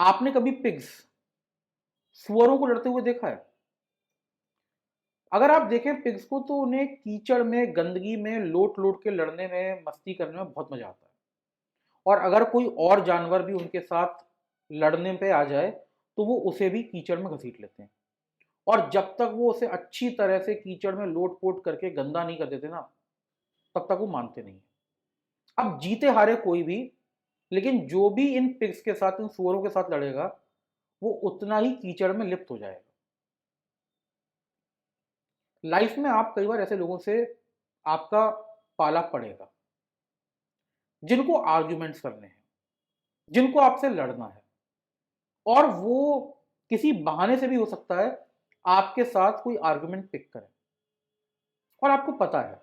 आपने कभी पिग्स सुअरों को लड़ते हुए देखा है? अगर आप देखें पिग्स को तो उन्हें कीचड़ में, गंदगी में लोट-लोट के लड़ने में, मस्ती करने में बहुत मज़ा आता है। और अगर कोई और जानवर भी उनके साथ लड़ने पे आ जाए, तो वो उसे भी कीचड़ में घसीट लेते हैं। और जब तक वो उसे अच्छी तरह से कीचड़ में लोट-पोट करके गंदा नहीं कर देते ना, तब तक वो मानते नहीं हैं। अब जीते-हारे कोई भी, लेकिन जो भी इन पिग्स के साथ, इन सूअरों के साथ लड़ेगा, वो उतना ही कीचड़ में लिप्त हो जाएगा। लाइफ में आप कई बार ऐसे लोगों से आपका पाला पड़ेगा, जिनको आर्ग्यूमेंट्स करने हैं, जिनको आपसे लड़ना है, और वो किसी बहाने से भी हो सकता है आपके साथ कोई आर्ग्यूमेंट पिक करें। और आपको पता है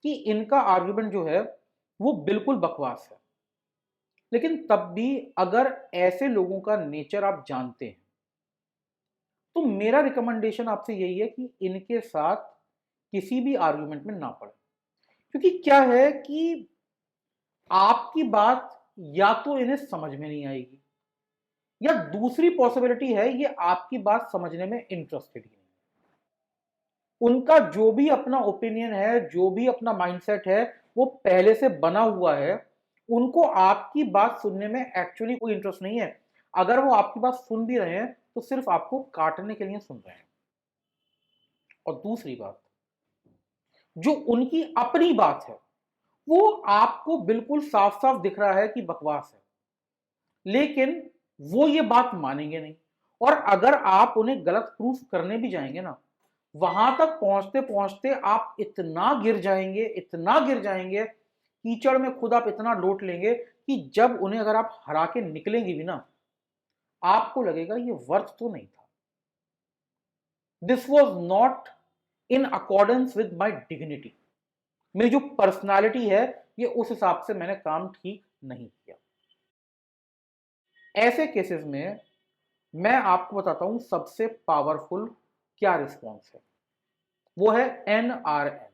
कि इनका आर्ग्यूमेंट जो है वो बिल्कुल बकवास है, लेकिन तब भी अगर ऐसे लोगों का नेचर आप जानते हैं, तो मेरा रिकमेंडेशन आपसे यही है कि इनके साथ किसी भी आर्ग्यूमेंट में ना पड़े। क्योंकि क्या है कि आपकी बात या तो इन्हें समझ में नहीं आएगी, या दूसरी पॉसिबिलिटी है ये आपकी बात समझने में इंटरेस्टेड ही नहीं। उनका जो भी अपना ओपिनियन है, जो भी अपना माइंडसेट है, वो पहले से बना हुआ है। उनको आपकी बात सुनने में एक्चुअली कोई इंटरेस्ट नहीं है। अगर वो आपकी बात सुन भी रहे हैं, तो सिर्फ आपको काटने के लिए सुन रहे हैं। और दूसरी बात, जो उनकी अपनी बात है, वो आपको बिल्कुल साफ-साफ दिख रहा है कि बकवास है। लेकिन वो ये बात मानेंगे नहीं। और अगर आप उन्हें गलत प्रूफ करने भी जाएंगे ना, वहां तक पहुंचते पहुंचते आप इतना गिर जाएंगे, कीचड़ में खुद आप इतना लोट लेंगे कि जब उन्हें अगर आप हरा के निकलेंगे भी ना, आपको लगेगा ये वर्थ तो नहीं था। This was not in accordance with my dignity. मेरी जो पर्सनालिटी है, ये उस हिसाब से मैंने काम ठीक नहीं किया। ऐसे केसेस में मैं आपको बताता हूं सबसे पावरफुल क्या रिस्पॉन्स है। वो है NRN।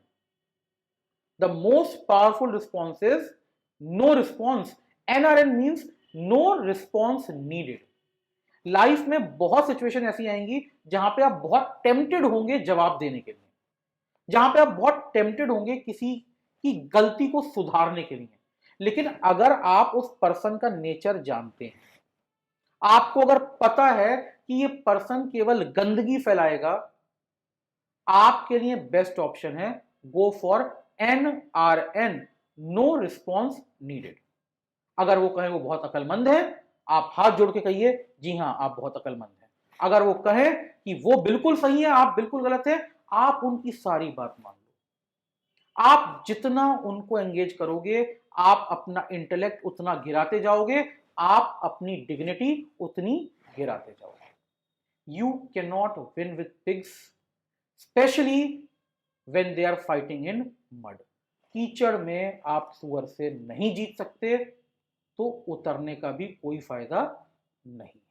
The most powerful response is no response. NRN means no response needed. Life में बहुत सिचुएशन ऐसी आएंगी जहां पे आप बहुत टेम्प्टेड होंगे जवाब देने के लिए, जहां पे आप बहुत टेम्प्टेड होंगे किसी की गलती को सुधारने के लिए। लेकिन अगर आप उस पर्सन का नेचर जानते हैं, आपको अगर पता है कि ये पर्सन केवल गंदगी फैलाएगा, आपके लिए बेस्ट ऑप्शन है go for NRN, no response needed. अगर वो कहें वो बहुत अकलमंद है, आप हाथ जोड़ के कहिए जी हां आप बहुत अकलमंद हैं। अगर वो कहें कि वो बिल्कुल सही है, आप बिल्कुल गलत है, आप उनकी सारी बात मान लो। आप जितना उनको एंगेज करोगे, आप अपना इंटेलेक्ट उतना गिराते जाओगे, आप अपनी डिग्निटी उतनी गिराते जाओगे। You can not win with pigs, specially when they are fighting in mud. कीचड़ में आप सुअर से नहीं जीत सकते, तो उतरने का भी कोई फायदा नहीं।